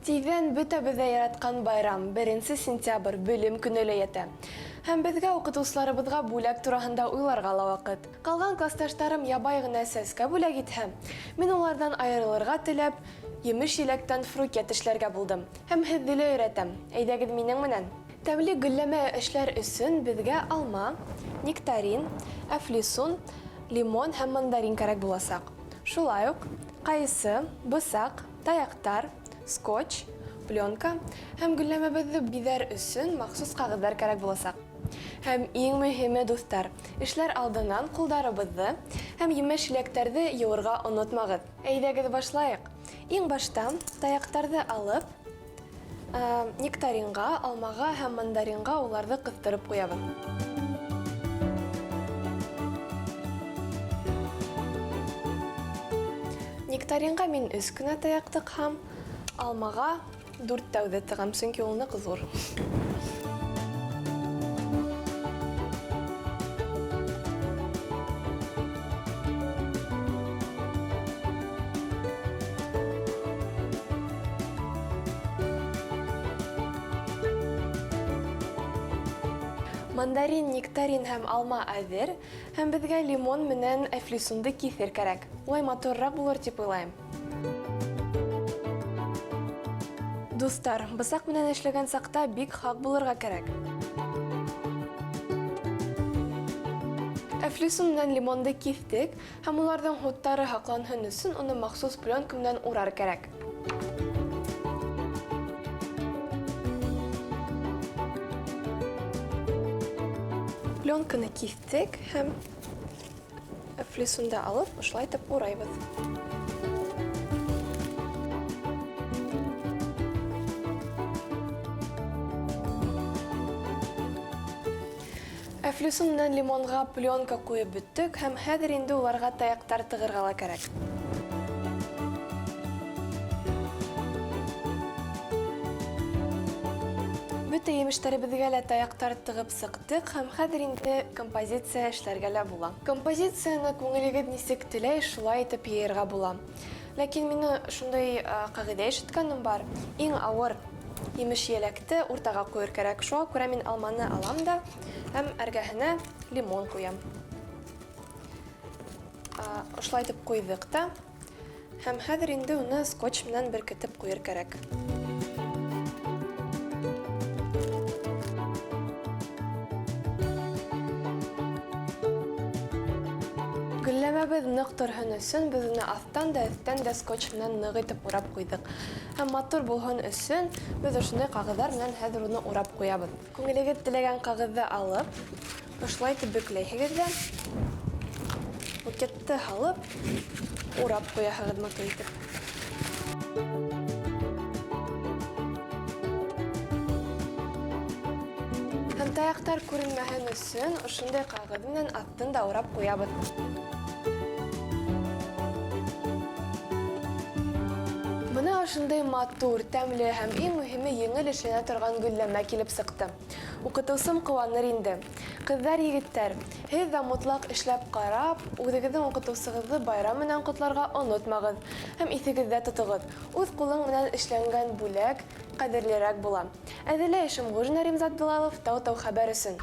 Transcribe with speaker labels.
Speaker 1: Тиҙҙән бөтәбеҙ ҙә яратҡан байрам 1 сентябрь белем көнө лә етә. Һәм беҙгә уҡытыусыларыбыҙға бүләк тураһында уйларға ла ваҡыт. Ҡалған класташтарым ябай ғына сәскә бүләк итһә, мин уларҙан айырылырға теләп, емеш-еләктән фрукет эшләргә булдым. Һәм һеҙҙе лә өйрәтәм. Әйҙәгеҙ минең менән. Тәмле гөлләмә эшләр өсөн беҙгә алма, нектарин, әфлисун, лимон һәм мандарин кәрәк буласаҡ. Шулай уҡ ҡайсы, бысаҡ, таяҡтар, скотч, пленка һәм гөлләмәбеҙҙе биҙәр өсөн махсус ҡағыҙҙар кәрәк буласаҡ. Һәм иң мөһиме, дуҫтар, эшләр алдынан ҡулдарыбыҙҙы һәм емеш-еләктәрҙе йыуырға онотмағыҙ. Әйҙәгеҙ башлайыҡ. Иң башта таяҡтарҙы алып, нектаринға, алмаға һәм мандаринға уларҙы ҡыҫтырып ҡуябыҙ. Нектаринға мин 3 кенә таяҡ тыҡһам, алмаға 4 тәүҙә тығам, сөнки ул ныҡ ҙур. Мандарин, нектарин һәм алма әҙер, һәм беҙгә лимон менән әфлисунды киҫер кәрәк. Улай матурыраҡ булыр тип уйлайым. Дуҫтар, бысаҡ менән эшләгән саҡта бик һаҡ булырға кәрәк. Әфлисун менән лимонды киҫтек, һәм уларҙың һуттары һаҡланһын өсөн уны махсус пленка менән урар кәрәк. Пленканы киҫтек һәм әфлисунды алып, ошолай итеп урайбыҙ. Әфлисун менән лимонға пленка ҡуйып бөттөк һәм хәҙер инде уларға таяҡтар тығырға ла кәрәк. Бөтә емештәребеҙгә лә таяҡтар тығып сыҡтык һәм хәҙер инде композиция эшләргә лә була. Композицияны күңелегеҙ нисек теләй, шулай итеп йыйырға була. Ләкин мине шундай ҡағиҙә ишеткәнем бар. Иң ауыр емеш-еләкте уртаға ҡуйыр кәрәк. Шуға күрә мин алманы алам да һәм әргәһенә лимон ҡуям. Ошолай итеп ҡуйҙыҡ та. Һәм хәҙер инде уны скотч менән беркетеп ҡуйыр кәрәк. Гөлләмәбеҙ ныҡ торһон өсөн беҙ уны аҫтан да, өҫтән дә скотч менән ныҡ итеп урап ҡуйҙыҡ. Һәм матур булһын өсөн беҙ ошондай ҡағыҙҙар менән хәҙер уны урап ҡуябыҙ. Күңелегеҙ теләгән ҡағыҙҙы алып, ошолай итеп бөкләйһегеҙ ҙә, букетты һалып, урап ҡуяһығыҙ матур итеп. Һәм таяҡтар күренмәһен өсөн ошондай ҡағыҙ менән аҫтын да урап ҡуябыҙ. Бына ошондай матур, тәмле һәм иң мөһиме еңел эшләнә торған гөлләмә килеп сыҡты. Уҡытыусым ҡыуаныр инде. Ҡыҙҙар, егеттәр, һеҙ ҙә мотлаҡ эшләп ҡарап, үҙегеҙҙең уҡытыусығыҙҙы байрам менән ҡотларға онотмағыҙ һәм иҫегеҙҙә тотоғоҙ. Үҙ ҡулың менән эшләнгән бүләк ҡәҙерлерәк була. Әҙерләй Шымғужина Римзат Билалов, Тау-Тау хәбәр өсөн.